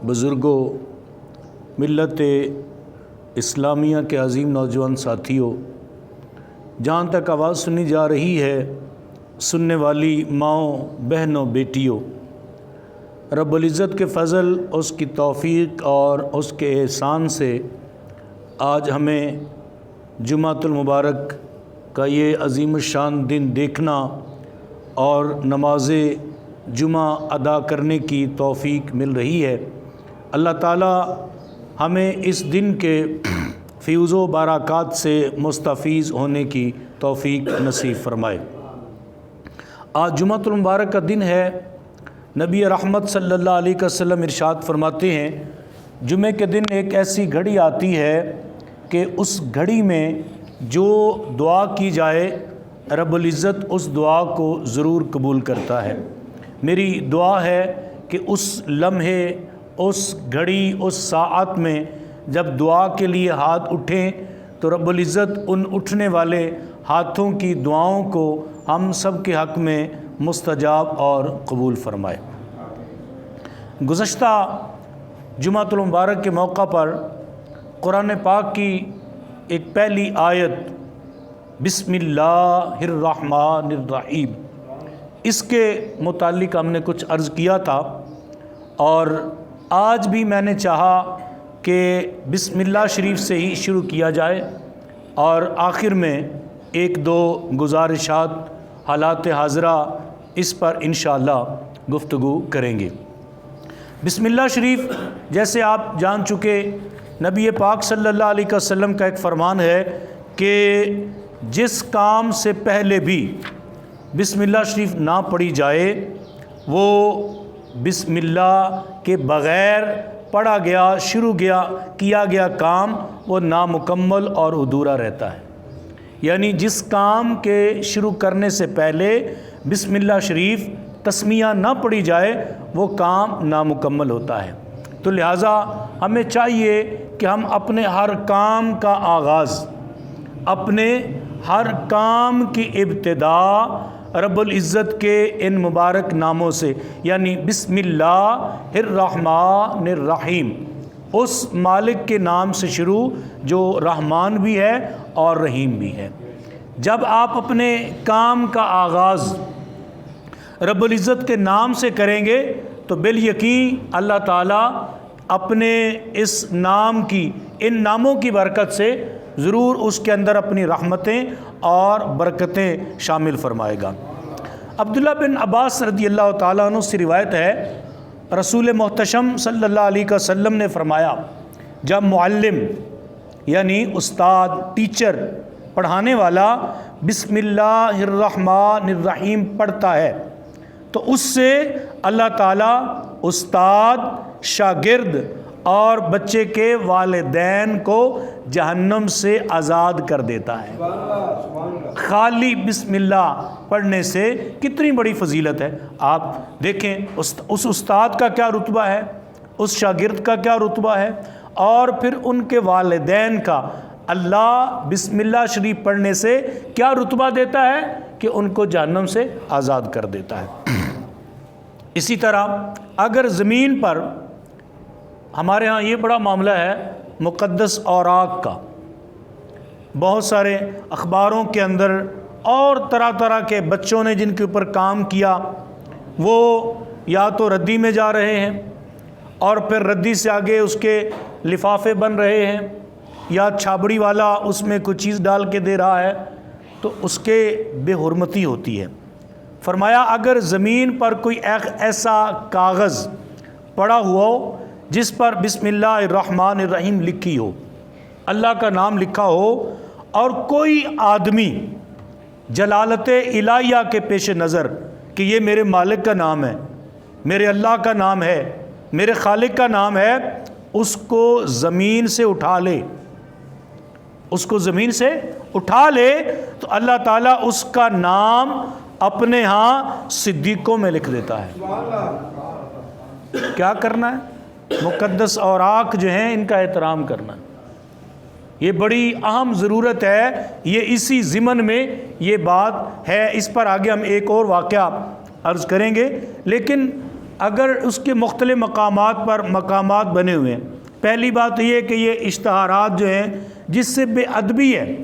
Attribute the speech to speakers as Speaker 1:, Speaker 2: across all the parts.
Speaker 1: بزرگوں، ملت اسلامیہ کے عظیم نوجوان ساتھیوں، جہاں تک آواز سنی جا رہی ہے، سننے والی ماؤں، بہنوں، بیٹیوں، رب العزت کے فضل، اس کی توفیق اور اس کے احسان سے آج ہمیں جمعۃ المبارک کا یہ عظیم الشان دن دیکھنا اور نماز جمعہ ادا کرنے کی توفیق مل رہی ہے۔ اللہ تعالی ہمیں اس دن کے فیوز و برکات سے مستفیض ہونے کی توفیق نصیب فرمائے۔ آج جمعۃ المبارک کا دن ہے۔ نبی رحمت صلی اللہ علیہ وسلم ارشاد فرماتے ہیں، جمعے کے دن ایک ایسی گھڑی آتی ہے کہ اس گھڑی میں جو دعا کی جائے رب العزت اس دعا کو ضرور قبول کرتا ہے۔ میری دعا ہے کہ اس لمحے، اس گھڑی، اس ساعت میں جب دعا کے لیے ہاتھ اٹھیں تو رب العزت ان اٹھنے والے ہاتھوں کی دعاؤں کو ہم سب کے حق میں مستجاب اور قبول فرمائے۔ گزشتہ جمعۃ المبارک کے موقع پر قرآن پاک کی ایک پہلی آیت بسم اللہ الرحمن الرحیم، اس کے متعلق ہم نے کچھ عرض کیا تھا، اور آج بھی میں نے چاہا کہ بسم اللہ شریف سے ہی شروع کیا جائے اور آخر میں ایک دو گزارشات حالات حاضرہ اس پر انشاءاللہ گفتگو کریں گے۔ بسم اللہ شریف جیسے آپ جان چکے، نبی پاک صلی اللہ علیہ وسلم کا ایک فرمان ہے کہ جس کام سے پہلے بھی بسم اللہ شریف نہ پڑھی جائے وہ بسم اللہ کے بغیر پڑھا گیا، کیا گیا کام وہ نامکمل اور ادھورا رہتا ہے۔ یعنی جس کام کے شروع کرنے سے پہلے بسم اللہ شریف تسمیہ نہ پڑھی جائے وہ کام نامکمل ہوتا ہے۔ تو لہٰذا ہمیں چاہیے کہ ہم اپنے ہر کام کا آغاز، اپنے ہر کام کی ابتدا رب العزت کے ان مبارک ناموں سے، یعنی بسم اللہ الرحمن الرحیم، اس مالک کے نام سے شروع جو رحمان بھی ہے اور رحیم بھی ہے۔ جب آپ اپنے کام کا آغاز رب العزت کے نام سے کریں گے تو بالیقین اللہ تعالیٰ اپنے اس نام کی، ان ناموں کی برکت سے ضرور اس کے اندر اپنی رحمتیں اور برکتیں شامل فرمائے گا۔ عبداللہ بن عباس رضی اللہ تعالیٰ عنہ سے روایت ہے، رسول محتشم صلی اللہ علیہ وسلم نے فرمایا، جب معلم یعنی استاد، ٹیچر، پڑھانے والا بسم اللہ الرحمن الرحیم پڑھتا ہے تو اس سے اللہ تعالیٰ استاد، شاگرد اور بچے کے والدین کو جہنم سے آزاد کر دیتا ہے۔ خالی بسم اللہ پڑھنے سے کتنی بڑی فضیلت ہے۔ آپ دیکھیں اس استاد کا کیا رتبہ ہے، اس شاگرد کا کیا رتبہ ہے، اور پھر ان کے والدین کا اللہ بسم اللہ شریف پڑھنے سے کیا رتبہ دیتا ہے کہ ان کو جہنم سے آزاد کر دیتا ہے۔ اسی طرح اگر زمین پر، ہمارے ہاں یہ بڑا معاملہ ہے مقدس اوراق کا، بہت سارے اخباروں کے اندر اور طرح طرح کے بچوں نے جن کے اوپر کام کیا وہ یا تو ردی میں جا رہے ہیں اور پھر ردی سے آگے اس کے لفافے بن رہے ہیں، یا چھابڑی والا اس میں کوئی چیز ڈال کے دے رہا ہے، تو اس کے بے حرمتی ہوتی ہے۔ فرمایا اگر زمین پر کوئی ایسا کاغذ پڑا ہوا ہو جس پر بسم اللہ الرحمن الرحیم لکھی ہو، اللہ کا نام لکھا ہو، اور کوئی آدمی جلالت الہیہ کے پیش نظر کہ یہ میرے مالک کا نام ہے، میرے اللہ کا نام ہے، میرے خالق کا نام ہے، اس کو زمین سے اٹھا لے، اس کو زمین سے اٹھا لے تو اللہ تعالیٰ اس کا نام اپنے ہاں صدیقوں میں لکھ دیتا ہے۔ کیا کرنا ہے؟ مقدس اوراق جو ہیں ان کا احترام کرنا، یہ بڑی اہم ضرورت ہے۔ یہ اسی ضمن میں یہ بات ہے، اس پر آگے ہم ایک اور واقعہ عرض کریں گے، لیکن اگر اس کے مختلف مقامات پر مقامات بنے ہوئے ہیں، پہلی بات یہ کہ یہ اشتہارات جو ہیں جس سے بے ادبی ہے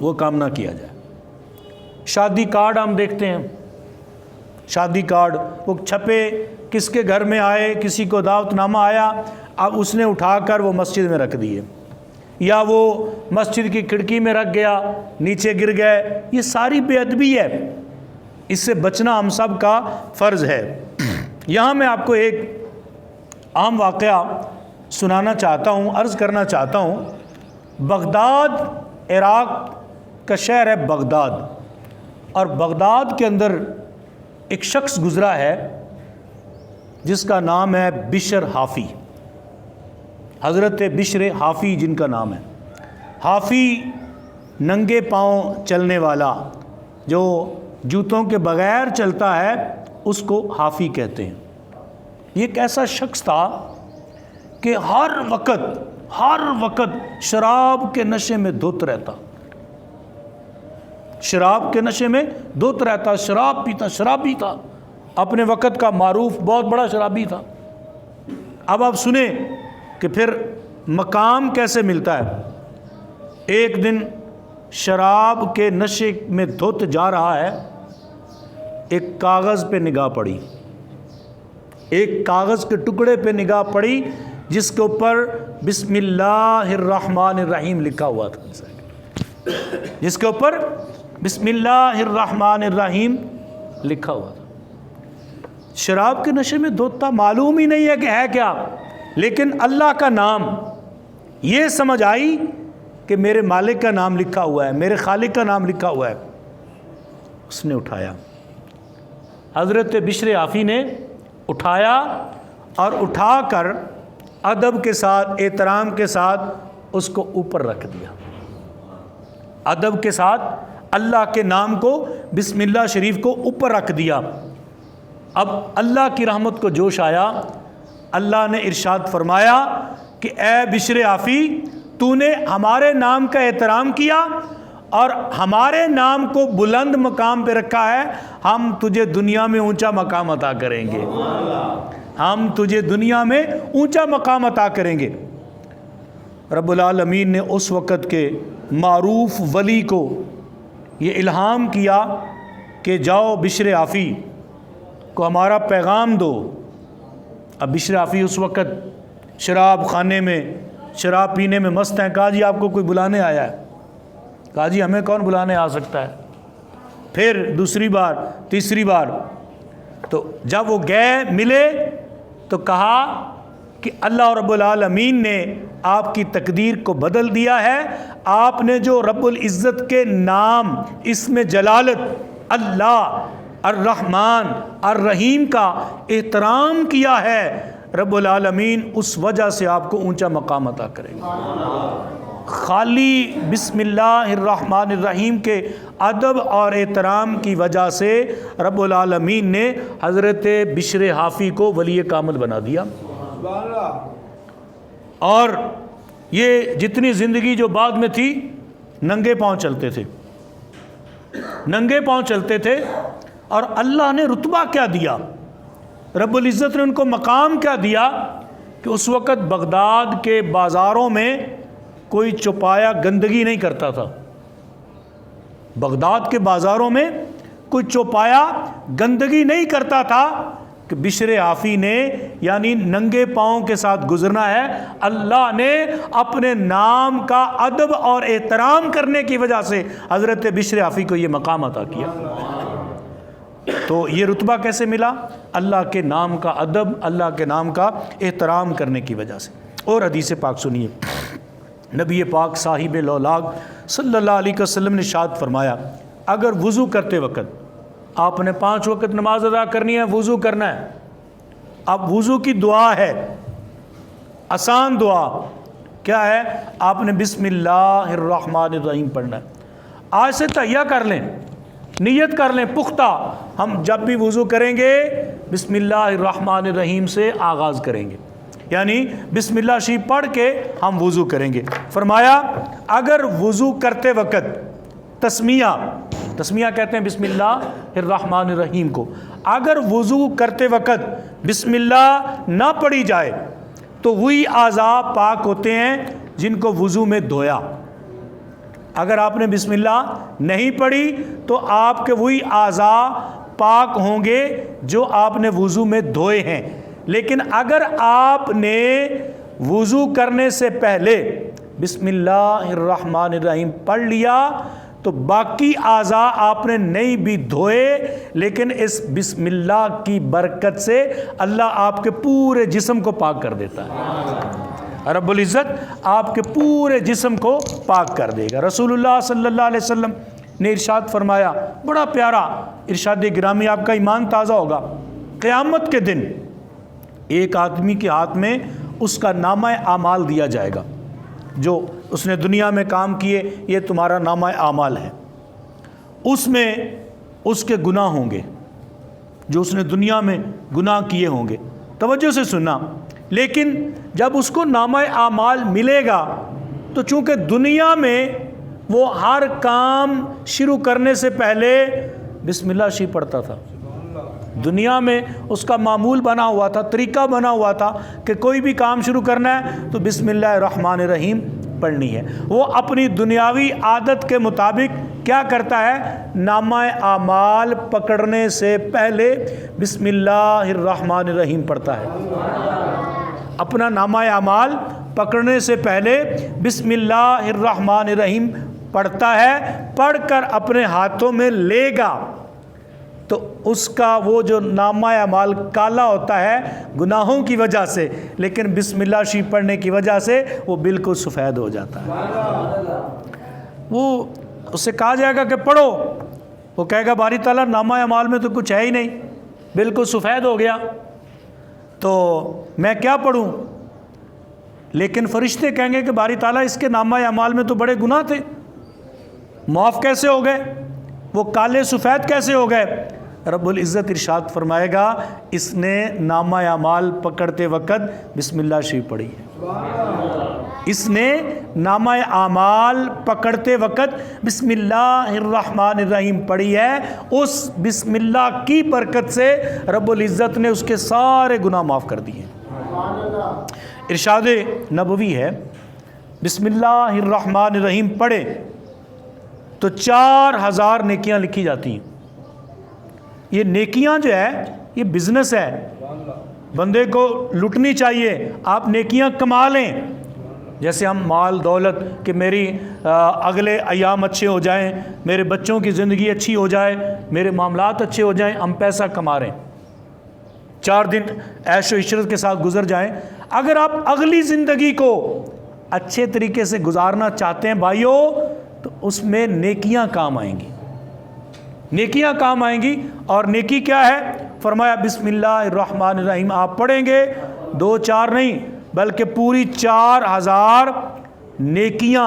Speaker 1: وہ کام نہ کیا جائے۔ شادی کارڈ ہم دیکھتے ہیں، شادی کارڈ وہ چھپے، کس کے گھر میں آئے، کسی کو دعوت نامہ آیا، اب اس نے اٹھا کر وہ مسجد میں رکھ دیے، یا وہ مسجد کی کھڑکی میں رکھ گیا، نیچے گر گئے، یہ ساری بے ادبی ہے، اس سے بچنا ہم سب کا فرض ہے۔ یہاں میں آپ کو ایک عام واقعہ سنانا چاہتا ہوں، عرض کرنا چاہتا ہوں۔ بغداد عراق کا شہر ہے بغداد، اور بغداد کے اندر ایک شخص گزرا ہے جس کا نام ہے بشر حافی، حضرت بشر حافی جن کا نام ہے۔ حافی ننگے پاؤں چلنے والا، جو جوتوں کے بغیر چلتا ہے اس کو حافی کہتے ہیں۔ یہ ایک ایسا شخص تھا کہ ہر وقت شراب کے نشے میں دھت رہتا، شراب کے نشے میں دھت رہتا، شراب پیتا، شرابی تھا، اپنے وقت کا معروف بہت بڑا شرابی تھا۔ اب آپ سنیں کہ پھر مقام کیسے ملتا ہے۔ ایک دن شراب کے نشے میں دھت جا رہا ہے، ایک کاغذ پہ نگاہ پڑی، ایک کاغذ کے ٹکڑے پہ نگاہ پڑی جس کے اوپر بسم اللہ الرحمن الرحیم لکھا ہوا تھا، جس کے اوپر بسم اللہ الرحمن الرحیم لکھا ہوا تھا۔ شراب کے نشے میں دھوتا، معلوم ہی نہیں ہے کہ ہے کیا، لیکن اللہ کا نام، یہ سمجھ آئی کہ میرے مالک کا نام لکھا ہوا ہے، میرے خالق کا نام لکھا ہوا ہے۔ اس نے اٹھایا، حضرت بشر حافی نے اٹھایا، اور اٹھا کر ادب کے ساتھ، احترام کے ساتھ اس کو اوپر رکھ دیا، ادب کے ساتھ اللہ کے نام کو، بسم اللہ شریف کو اوپر رکھ دیا۔ اب اللہ کی رحمت کو جوش آیا، اللہ نے ارشاد فرمایا کہ اے بشر حافی، تو نے ہمارے نام کا احترام کیا اور ہمارے نام کو بلند مقام پہ رکھا ہے، ہم تجھے دنیا میں اونچا مقام عطا کریں گے، ہم تجھے دنیا میں اونچا مقام عطا کریں گے۔ رب العالمین نے اس وقت کے معروف ولی کو یہ الہام کیا کہ جاؤ بشر حافی کو ہمارا پیغام دو۔ اب بشر حافی اس وقت شراب خانے میں شراب پینے میں مست ہیں۔ کہا جی آپ کو کوئی بلانے آیا ہے؟ کہا جی ہمیں کون بلانے آ سکتا ہے؟ پھر دوسری بار، تیسری بار، تو جب وہ گئے ملے تو کہا کہ اللہ رب العالمین نے آپ کی تقدیر کو بدل دیا ہے، آپ نے جو رب العزت کے نام، اسم جلالت اللہ الرحمن الرحیم کا احترام کیا ہے، رب العالمین اس وجہ سے آپ کو اونچا مقام عطا کرے گا۔ خالی بسم اللہ الرحمن الرحیم کے ادب اور احترام کی وجہ سے رب العالمین نے حضرت بشر حافی کو ولی کامل بنا دیا۔ اور یہ جتنی زندگی جو بعد میں تھی، ننگے پاؤں چلتے تھے، ننگے پاؤں چلتے تھے، اور اللہ نے رتبہ کیا دیا، رب العزت نے ان کو مقام کیا دیا کہ اس وقت بغداد کے بازاروں میں کوئی چوپایا گندگی نہیں کرتا تھا، بغداد کے بازاروں میں کوئی چوپایا گندگی نہیں کرتا تھا کہ بشر حافی نے، یعنی ننگے پاؤں کے ساتھ گزرنا ہے، اللہ نے اپنے نام کا ادب اور احترام کرنے کی وجہ سے حضرت بشر حافی کو یہ مقام عطا کیا۔ تو یہ رتبہ کیسے ملا؟ اللہ کے نام کا ادب، اللہ کے نام کا احترام کرنے کی وجہ سے۔ اور حدیث پاک سنیے، نبی پاک صاحب لولاگ صلی اللہ علیہ وسلم نے ارشاد فرمایا، اگر وضو کرتے وقت آپ نے 5 وقت نماز ادا کرنی ہے، وضو کرنا ہے، اب وضو کی دعا ہے، آسان دعا کیا ہے؟ آپ نے بسم اللہ الرحمن الرحیم پڑھنا ہے۔ آج سے تہیہ کر لیں، نیت کر لیں پختہ، ہم جب بھی وضو کریں گے بسم اللہ الرحمن الرحیم سے آغاز کریں گے، یعنی بسم اللہ شریف پڑھ کے ہم وضو کریں گے۔ فرمایا اگر وضو کرتے وقت تسمیہ تسمیہ کہتے ہیں بسم اللہ الرحمن الرحیم کو۔ اگر وضو کرتے وقت بسم اللہ نہ پڑھی جائے تو وہی اعضاء پاک ہوتے ہیں جن کو وضو میں دھویا۔ اگر آپ نے بسم اللہ نہیں پڑھی تو آپ کے وہی اعضاء پاک ہوں گے جو آپ نے وضو میں دھوئے ہیں۔ لیکن اگر آپ نے وضو کرنے سے پہلے بسم اللہ الرحمن الرحیم پڑھ لیا تو باقی اعضاء آپ نے نہیں بھی دھوئے، لیکن اس بسم اللہ کی برکت سے اللہ آپ کے پورے جسم کو پاک کر دیتا ہے۔ رب العزت آپ کے پورے جسم کو پاک کر دے گا۔ رسول اللہ صلی اللہ علیہ وسلم نے ارشاد فرمایا، بڑا پیارا ارشاد گرامی، آپ کا ایمان تازہ ہوگا۔ قیامت کے دن ایک آدمی کے ہاتھ میں اس کا نامہ اعمال دیا جائے گا، جو اس نے دنیا میں کام کیے، یہ تمہارا نامہ اعمال ہے۔ اس میں اس کے گناہ ہوں گے جو اس نے دنیا میں گناہ کیے ہوں گے۔ توجہ سے سننا، لیکن جب اس کو نامہ اعمال ملے گا تو چونکہ دنیا میں وہ ہر کام شروع کرنے سے پہلے بسم اللہ شریف پڑھتا تھا، دنیا میں اس کا معمول بنا ہوا تھا، طریقہ بنا ہوا تھا کہ کوئی بھی کام شروع کرنا ہے تو بسم اللہ الرحمن الرحیم پڑھنی ہے۔ وہ اپنی دنیاوی عادت کے مطابق کیا کرتا ہے؟ نامہ اعمال پکڑنے سے پہلے بسم اللہ الرحمن الرحیم پڑھتا ہے۔ اپنا نامہ اعمال پکڑنے سے پہلے بسم اللہ الرحمن الرحیم پڑھتا ہے، پڑھ کر اپنے ہاتھوں میں لے گا تو اس کا وہ جو نامہ اعمال کالا ہوتا ہے گناہوں کی وجہ سے، لیکن بسم اللہ شریف پڑھنے کی وجہ سے وہ بالکل سفید ہو جاتا ہے۔ وہ اس سے کہا جائے گا کہ پڑھو، وہ کہے گا باری تعالیٰ نامہ اعمال میں تو کچھ ہے ہی نہیں، بالکل سفید ہو گیا، تو میں کیا پڑھوں؟ لیکن فرشتے کہیں گے کہ باری تعالیٰ اس کے نامہ اعمال میں تو بڑے گناہ تھے، معاف کیسے ہو گئے؟ وہ کالے سفید کیسے ہو گئے؟ رب العزت ارشاد فرمائے گا، اس نے نامہ اعمال پکڑتے وقت بسم اللہ شریف پڑھی ہے۔ اس نے نامہ اعمال پکڑتے وقت بسم اللہ الرحمن الرحیم پڑھی ہے۔ اس بسم اللہ کی برکت سے رب العزت نے اس کے سارے گناہ معاف کر دیے۔ ارشاد نبوی ہے، بسم اللہ الرحمن الرحیم پڑھے تو 4000 نیکیاں لکھی جاتی ہیں۔ یہ نیکیاں جو ہے یہ بزنس ہے، بندے کو لٹنی چاہیے، آپ نیکیاں کما لیں، جیسے ہم مال دولت کہ میری اگلے ایام اچھے ہو جائیں، میرے بچوں کی زندگی اچھی ہو جائے، میرے معاملات اچھے ہو جائیں، ہم پیسہ کما رہے ہیں، 4 دن عیش و عشرت کے ساتھ گزر جائیں۔ اگر آپ اگلی زندگی کو اچھے طریقے سے گزارنا چاہتے ہیں بھائیوں، تو اس میں نیکیاں کام آئیں گی، نیکیاں کام آئیں گی۔ اور نیکی کیا ہے؟ فرمایا بسم اللہ الرحمن الرحیم آپ پڑھیں گے، 2-4 نہیں بلکہ پوری 4000 نیکیاں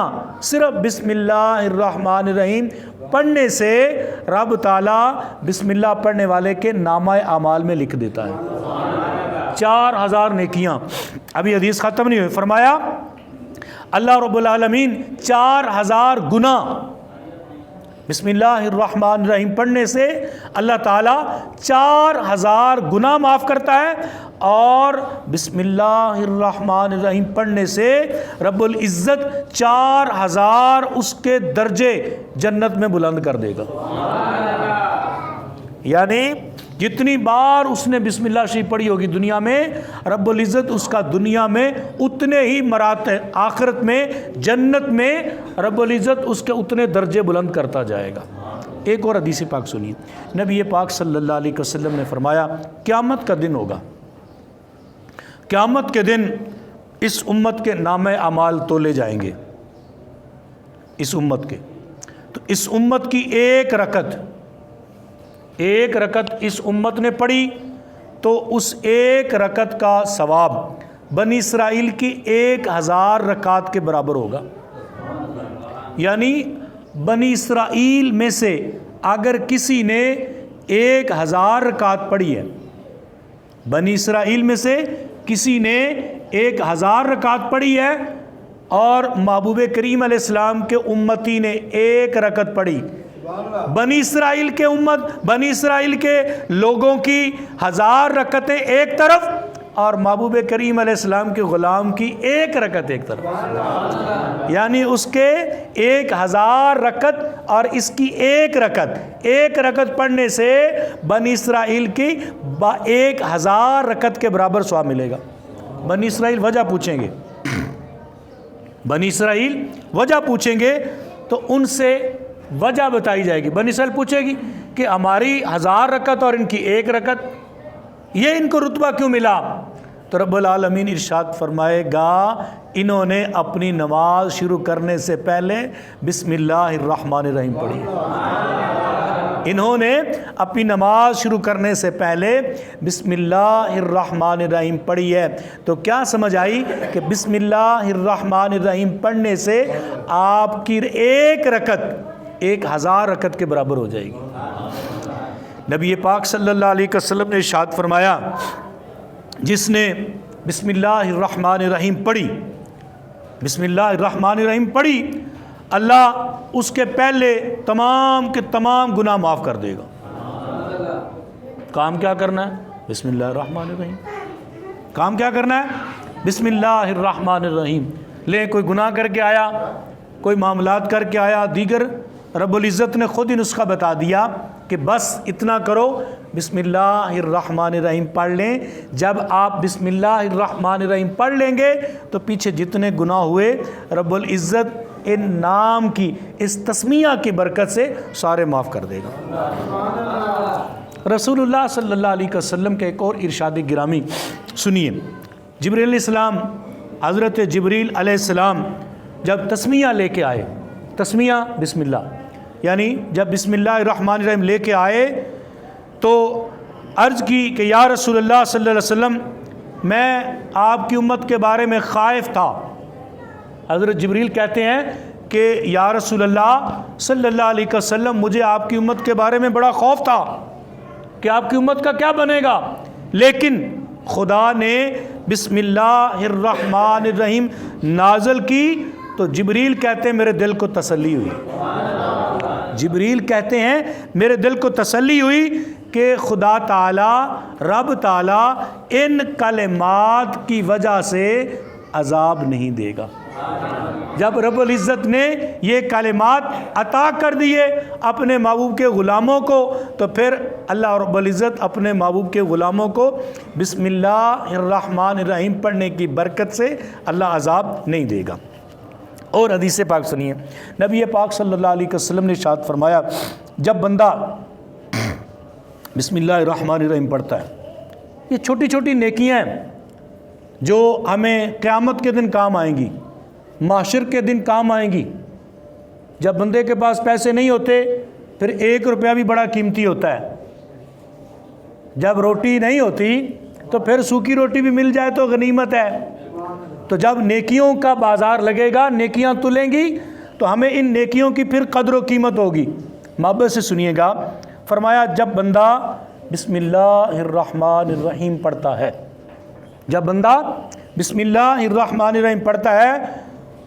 Speaker 1: صرف بسم اللہ الرحمن الرحیم پڑھنے سے رب تعالیٰ بسم اللہ پڑھنے والے کے نامہ اعمال میں لکھ دیتا ہے۔ 4000 نیکیاں۔ ابھی حدیث ختم نہیں ہوئی، فرمایا اللہ رب العالمین 4000 گناہ بسم اللہ الرحمن الرحیم پڑھنے سے اللہ تعالیٰ 4000 گناہ معاف کرتا ہے، اور بسم اللہ الرحمن الرحیم پڑھنے سے رب العزت 4000 اس کے درجے جنت میں بلند کر دے گا۔ یعنی جتنی بار اس نے بسم اللہ شریف پڑھی ہوگی دنیا میں، رب العزت اس کا دنیا میں اتنے ہی مراتب، آخرت میں جنت میں رب العزت اس کے اتنے درجے بلند کرتا جائے گا۔ ایک اور حدیث پاک سنیے، نبی پاک صلی اللہ علیہ وسلم نے فرمایا، قیامت کا دن ہوگا، قیامت کے دن اس امت کے نامہ اعمال تولے جائیں گے، اس امت کے، تو اس امت کی ایک رکعت اس امت نے پڑھی تو اس ایک رکعت کا ثواب بنی اسرائیل کی 1000 رکعت کے برابر ہوگا۔ یعنی بنی اسرائیل میں سے اگر کسی نے 1000 رکعت پڑھی ہے، بنی اسرائیل میں سے کسی نے 1000 رکعت پڑھی ہے، اور محبوب کریم علیہ السلام کے امتی نے 1 رکعت پڑھی، بنی اسرائیل کے امت، بنی اسرائیل کے لوگوں کی 1000 رکعتیں ایک طرف اور محبوب کریم علیہ السلام کے غلام کی 1 رکعت ایک طرف، یعنی اس کے 1000 رکعت اور اس کی 1 رکعت پڑھنے سے بنی اسرائیل کی 1000 رکعت کے برابر ثواب ملے گا۔ بنی اسرائیل وجہ پوچھیں گے، بنی اسرائیل وجہ پوچھیں گے تو ان سے وجہ بتائی جائے گی۔ بنی اسرائیل پوچھے گی کہ ہماری 1000 رکعت اور ان کی 1 رکعت، یہ ان کو رتبہ کیوں ملا؟ تو رب العالمین ارشاد فرمائے گا انہوں نے اپنی نماز شروع کرنے سے پہلے بسم اللہ الرحمن الرحیم پڑھی، انہوں نے اپنی نماز شروع کرنے سے پہلے بسم اللہ الرحمن الرحیم پڑھی ہے۔ تو کیا سمجھ آئی کہ بسم اللہ الرحمن الرحیم پڑھنے سے آپ کی 1 رکعت 1000 رکعت کے برابر ہو جائے گی۔ نبی پاک صلی اللہ علیہ وسلم نے ارشاد فرمایا جس نے بسم اللہ الرحمن الرحیم پڑھی، بسم اللہ الرحمن الرحیم پڑھی، اللہ اس کے پہلے تمام کے تمام گناہ معاف کر دے گا۔ کام کیا کرنا ہے؟ بسم اللہ الرحمن الرحیم۔ کام کیا کرنا ہے؟ بسم اللہ الرحمن الرحیم۔ لے کوئی گناہ کر کے آیا، کوئی معاملات کر کے آیا دیگر، رب العزت نے خود ہی نسخہ بتا دیا کہ بس اتنا کرو، بسم اللہ الرحمن الرحیم پڑھ لیں۔ جب آپ بسم اللہ الرحمن الرحیم پڑھ لیں گے تو پیچھے جتنے گناہ ہوئے رب العزت ان نام کی، اس تسمیہ کی برکت سے سارے معاف کر دے گا۔ رسول اللہ صلی اللہ علیہ وسلم کے ایک اور ارشاد گرامی سنیے۔ جبریل علیہ السلام، حضرت جبریل علیہ السلام جب تسمیہ لے کے آئے، تسمیہ بسم اللہ، یعنی جب بسم اللہ الرحمن الرحیم لے کے آئے تو عرض کی کہ یا رسول اللہ صلی اللہ علیہ وسلم میں آپ کی امت کے بارے میں خائف تھا۔ حضرت جبریل کہتے ہیں کہ یا رسول اللہ صلی اللہ علیہ وسلم مجھے آپ کی امت کے بارے میں بڑا خوف تھا کہ آپ کی امت کا کیا بنے گا، لیکن خدا نے بسم اللہ الرحمن الرحیم نازل کی تو جبریل کہتے ہیں میرے دل کو تسلی ہوئی، جبریل کہتے ہیں میرے دل کو تسلی ہوئی کہ خدا تعالی، رب تعالی ان کلمات کی وجہ سے عذاب نہیں دے گا۔ جب رب العزت نے یہ کلمات عطا کر دیے اپنے محبوب کے غلاموں کو تو پھر اللہ رب العزت اپنے محبوب کے غلاموں کو بسم اللہ الرحمن الرحیم پڑھنے کی برکت سے اللہ عذاب نہیں دے گا۔ اور حدیث پاک سنیے، نبی پاک صلی اللہ علیہ وسلم نے ارشاد فرمایا جب بندہ بسم اللہ الرحمن الرحیم پڑھتا ہے، یہ چھوٹی چھوٹی نیکیاں ہیں جو ہمیں قیامت کے دن کام آئیں گی، محشر کے دن کام آئیں گی۔ جب بندے کے پاس پیسے نہیں ہوتے پھر 1 روپیہ بھی بڑا قیمتی ہوتا ہے، جب روٹی نہیں ہوتی تو پھر سوکھی روٹی بھی مل جائے تو غنیمت ہے۔ تو جب نیکیوں کا بازار لگے گا، نیکیاں تلیں گی تو ہمیں ان نیکیوں کی پھر قدر و قیمت ہوگی۔ محبت سے سنیے گا، فرمایا جب بندہ بسم اللہ الرحمن الرحیم پڑھتا ہے، جب بندہ بسم اللہ الرحمن الرحیم پڑھتا ہے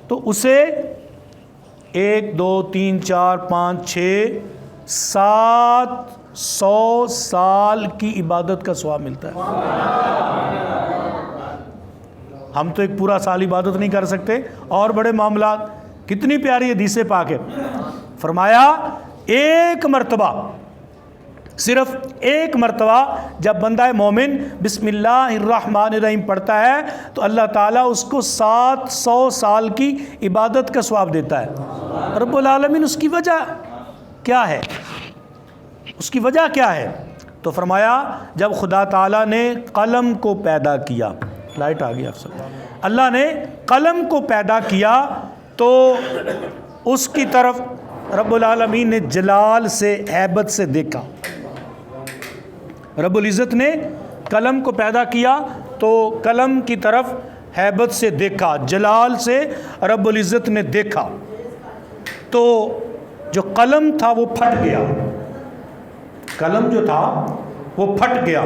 Speaker 1: تو اسے 1 2 3 4 5 6 700 سال کی عبادت کا ثواب ملتا ہے۔ ہم تو ایک پورا سال عبادت نہیں کر سکتے، اور بڑے معاملات۔ کتنی پیاری حدیث پاک ہے، فرمایا 1 مرتبہ، صرف 1 مرتبہ جب بندہ مومن بسم اللہ الرحمن الرحیم پڑھتا ہے تو اللہ تعالیٰ اس کو 700 سال کی عبادت کا ثواب دیتا ہے۔ رب العالمین اس کی وجہ کیا ہے؟ اس کی وجہ کیا ہے؟ تو فرمایا جب خدا تعالیٰ نے قلم کو پیدا کیا، لائٹ آ گئی آپ سب، اللہ نے قلم کو پیدا کیا تو اس کی طرف رب العالمین نے جلال سے، ہیبت سے دیکھا۔ رب العزت نے قلم کو پیدا کیا تو قلم کی طرف ہیبت سے دیکھا، جلال سے رب العزت نے دیکھا تو جو قلم تھا وہ پھٹ گیا، قلم جو تھا وہ پھٹ گیا،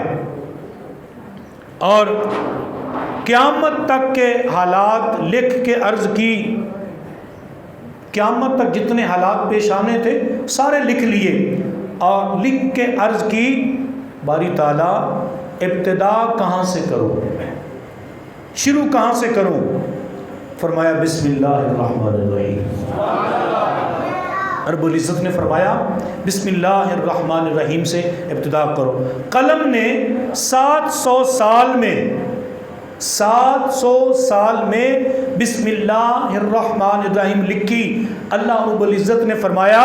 Speaker 1: اور قیامت تک کے حالات لکھ کے عرض کی قیامت تک جتنے حالات پیش آنے تھے سارے لکھ لیے، اور لکھ کے عرض کی باری تعالیٰ ابتدا کہاں سے کروں، شروع کہاں سے کروں؟ فرمایا بسم اللہ الرحمن الرحیم۔ رب العزت نے فرمایا بسم اللہ الرحمن الرحیم سے ابتدا کرو۔ قلم نے 700 سال میں بسم اللہ الرحمن الرحیم لکھی۔ اللہ رب العزت نے فرمایا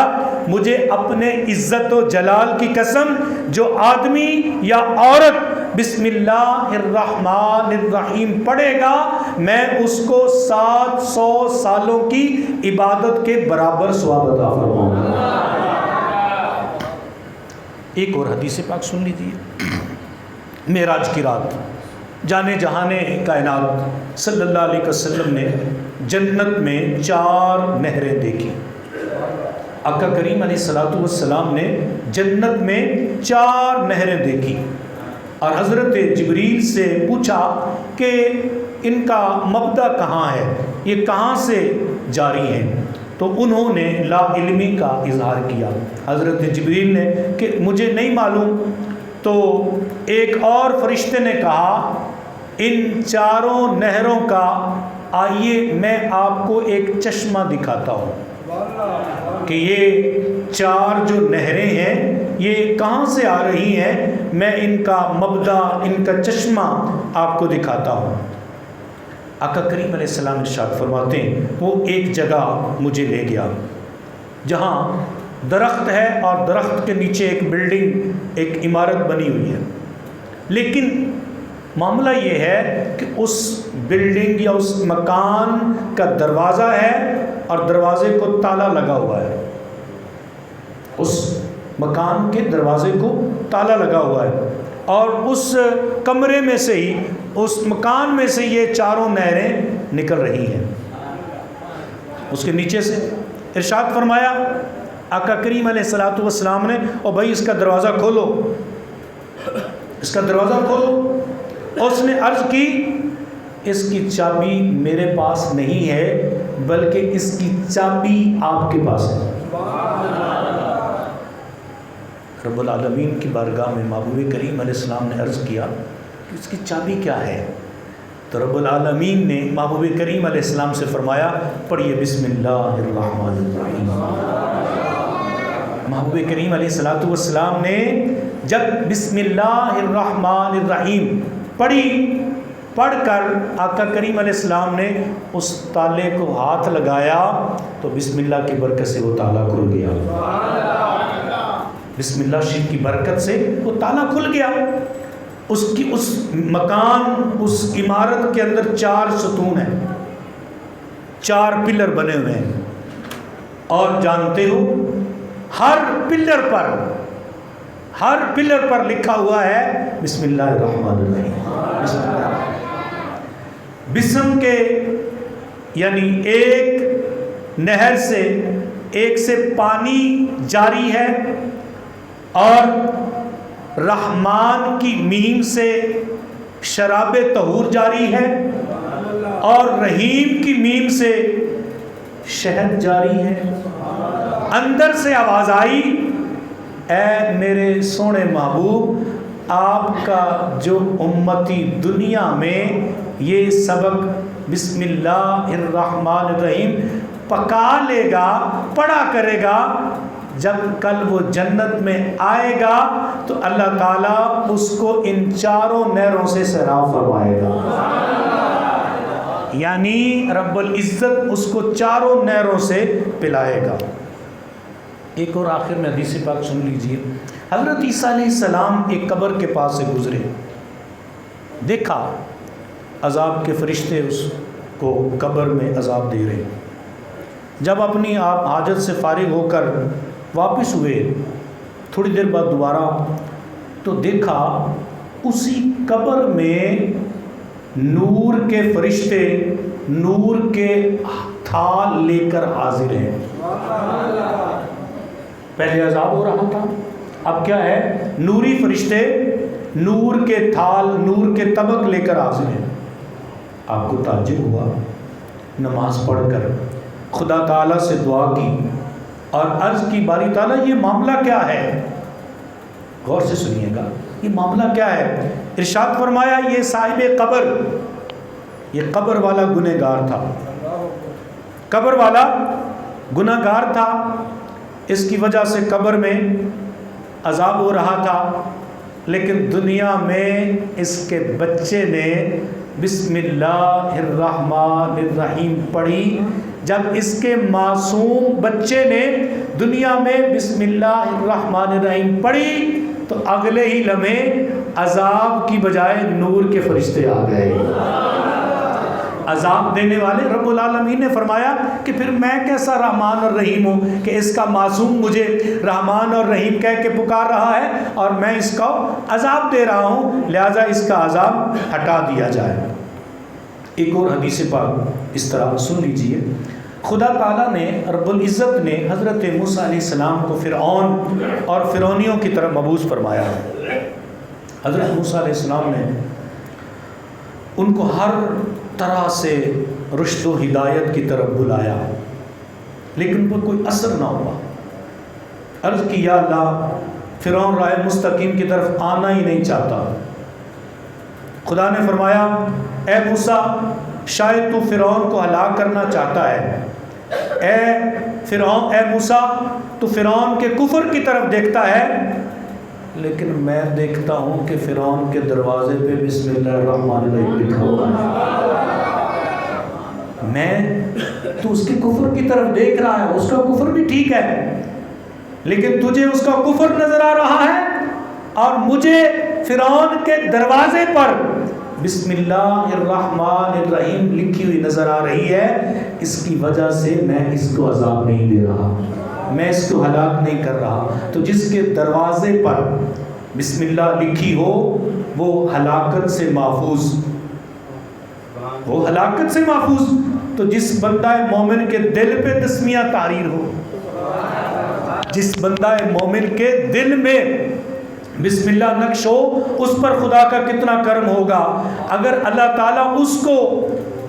Speaker 1: مجھے اپنے عزت و جلال کی قسم، جو آدمی یا عورت بسم اللہ الرحمن الرحیم پڑھے گا میں اس کو 700 سالوں کی عبادت کے برابر ثواب عطا فرماؤں گا۔ ایک اور حدیث پاک سن لیجیے۔ معراج کی رات جانے جہانے کائنات صلی اللہ علیہ وسلم نے جنت میں 4 نہریں دیکھی۔ آقا کریم علیہ الصلوۃ والسلام نے جنت میں 4 نہریں دیکھی، اور حضرت جبریل سے پوچھا کہ ان کا مبدا کہاں ہے، یہ کہاں سے جاری ہیں؟ تو انہوں نے لا علمی کا اظہار کیا۔ حضرت جبریل نے کہ مجھے نہیں معلوم۔ تو ایک اور فرشتے نے کہا ان 4 نہروں کا آئیے میں آپ کو ایک چشمہ دکھاتا ہوں کہ یہ 4 جو نہریں ہیں یہ کہاں سے آ رہی ہیں، میں ان کا مبدا، ان کا چشمہ آپ کو دکھاتا ہوں۔ آقا کریم علیہ السلام ارشاد فرماتے ہیں وہ ایک جگہ مجھے لے گیا جہاں درخت ہے، اور درخت کے نیچے ایک بلڈنگ، ایک عمارت بنی ہوئی ہے، لیکن معاملہ یہ ہے کہ اس بلڈنگ یا اس مکان کا دروازہ ہے اور دروازے کو تالا لگا ہوا ہے، اس مکان کے دروازے کو تالا لگا ہوا ہے، اور اس کمرے میں سے ہی، اس مکان میں سے یہ 4 نہریں نکل رہی ہیں اس کے نیچے سے۔ ارشاد فرمایا آقا کریم علیہ الصلوۃ والسلام نے او بھائی اس کا دروازہ کھولو، اس کا دروازہ کھولو۔ اس نے عرض کی اس کی چابی میرے پاس نہیں ہے بلکہ اس کی چابی آپ کے پاس ہے۔ رب العالمین کی بارگاہ میں محبوب کریم علیہ السلام نے عرض کیا کہ اس کی چابی کیا ہے؟ تو رب العالمین نے محبوب کریم علیہ السلام سے فرمایا پڑھیے بسم اللہ الرحمن الرحیم۔ محبوب کریم علیہ السلام نے جب بسم اللہ الرحمن الرحیم پڑھ کر آقا کریم علیہ السلام نے اس تالے کو ہاتھ لگایا تو بسم اللہ کی برکت سے وہ تالا کھل گیا۔ بسم اللہ شریف کی برکت سے وہ تالا کھل گیا۔ اس مکان، اس عمارت کے اندر 4 ستون ہیں، 4 پلر بنے ہوئے ہیں، اور جانتے ہو ہر پلر پر لکھا ہوا ہے بسم اللہ الرحمن الرحیم۔ بسم کے یعنی ایک نہر سے، ایک سے پانی جاری ہے، اور رحمان کی میم سے شراب طہور جاری ہے، اور رحیم کی میم سے شہد جاری ہے۔ اندر سے آواز آئی اے میرے سونے محبوب، آپ کا جو امتی دنیا میں یہ سبق بسم اللہ الرحمن الرحیم پکا لے گا، پڑھا کرے گا، جب کل وہ جنت میں آئے گا تو اللہ تعالیٰ اس کو ان 4 نہروں سے سیراب فرمائے گا۔ یعنی رب العزت اس کو 4 نہروں سے پلائے گا۔ ایک اور آخر میں حدیث پاک سن لیجئے۔ حضرت عیسیٰ علیہ السلام ایک قبر کے پاس سے گزرے، دیکھا عذاب کے فرشتے اس کو قبر میں عذاب دے رہے۔ جب اپنی آپ حاجت سے فارغ ہو کر واپس ہوئے تھوڑی دیر بعد دوبارہ، تو دیکھا اسی قبر میں نور کے فرشتے نور کے تھال لے کر حاضر ہیں۔ پہلے عذاب ہو رہا تھا، اب کیا ہے؟ نوری فرشتے نور کے تھال، نور کے طبق لے کر حاضر ہیں۔ آپ کو تعجب ہوا، نماز پڑھ کر خدا تعالیٰ سے دعا کی اور عرض کی باری تعالیٰ یہ معاملہ کیا ہے؟ غور سے سنیے گا، یہ معاملہ کیا ہے؟ ارشاد فرمایا یہ صاحب قبر، یہ قبر والا گنہگار تھا، قبر والا گنہگار تھا، اس کی وجہ سے قبر میں عذاب ہو رہا تھا، لیکن دنیا میں اس کے بچے نے بسم اللہ الرحمن الرحیم پڑھی۔ جب اس کے معصوم بچے نے دنیا میں بسم اللہ الرحمن الرحیم پڑھی تو اگلے ہی لمحے عذاب کی بجائے نور کے فرشتے آ گئے۔ عذاب دینے والے رب العالمین نے فرمایا کہ پھر میں کیسا رحمان اور رحیم ہوں کہ اس کا معصوم مجھے رحمان اور رحیم کہہ کے پکار رہا ہے اور میں اس کو عذاب دے رہا ہوں، لہٰذا اس کا عذاب ہٹا دیا جائے۔ ایک اور حدیث پاک اس طرح سن لیجئے، خدا تعالیٰ نے رب العزت نے حضرت موسیٰ علیہ السلام کو فرعون اور فرعونیوں کی طرف مبعوث فرمایا۔ حضرت موسیٰ علیہ السلام نے ان کو ہر طرح سے رشد و ہدایت کی طرف بلایا، لیکن پر کوئی اثر نہ ہوا۔ عرض کی یا اللہ فرعون راہ مستقیم کی طرف آنا ہی نہیں چاہتا۔ خدا نے فرمایا اے موسیٰ شاید تو فرعون کو ہلاک کرنا چاہتا ہے، اے موسیٰ تو فرعون کے کفر کی طرف دیکھتا ہے، لیکن میں دیکھتا ہوں کہ فرعون کے دروازے پہ بسم اللہ الرحمن الرحیم لکھا ہوا ہے۔ تو اس کے کفر کی طرف دیکھ رہا ہے، اس کا کفر بھی ٹھیک ہے، لیکن تجھے اس کا کفر نظر آ رہا ہے اور مجھے فرعون کے دروازے پر بسم اللہ الرحمن الرحیم لکھی ہوئی نظر آ رہی ہے، اس کی وجہ سے میں اس کو عذاب نہیں دے رہا، میں اس کو ہلاک نہیں کر رہا۔ تو جس کے دروازے پر بسم اللہ لکھی ہو وہ ہلاکت سے محفوظ، وہ ہلاکت سے محفوظ۔ تو جس بندہ مومن کے دل پہ تسمیہ تحریر ہو، جس بندہ مومن کے دل میں بسم اللہ نقش ہو، اس پر خدا کا کتنا کرم ہوگا۔ اگر اللہ تعالیٰ اس کو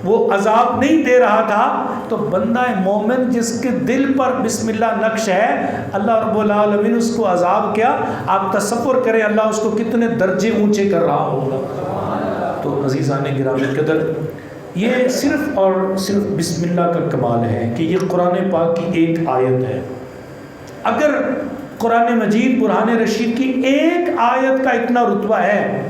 Speaker 1: وہ عذاب نہیں دے رہا تھا تو بندہ مومن جس کے دل پر بسم اللہ نقش ہے، اللہ رب العالمین اس کو عذاب کیا، آپ تصور کریں اللہ اس کو کتنے درجے اونچے کر رہا ہوگا۔ تو عزیزان گرامی قدر، یہ صرف اور صرف بسم اللہ کا کمال ہے کہ یہ قرآن پاک کی ایک آیت ہے۔ اگر قرآن مجید برہان رشید کی ایک آیت کا اتنا رتبہ ہے،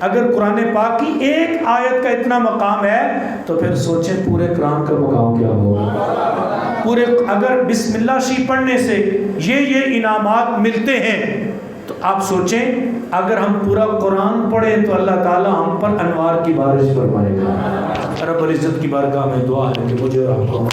Speaker 1: اگر قرآن پاک کی ایک آیت کا اتنا مقام ہے تو پھر سوچیں پورے قرآن کا مقام کیا ہوگا۔ پورے اگر بسم اللہ شریف پڑھنے سے یہ انعامات ملتے ہیں تو آپ سوچیں اگر ہم پورا قرآن پڑھیں تو اللہ تعالی ہم پر انوار کی بارش فرمائے گا۔ رب العزت کی بارگاہ میں دعا ہے کہ مجھے اور آپ کو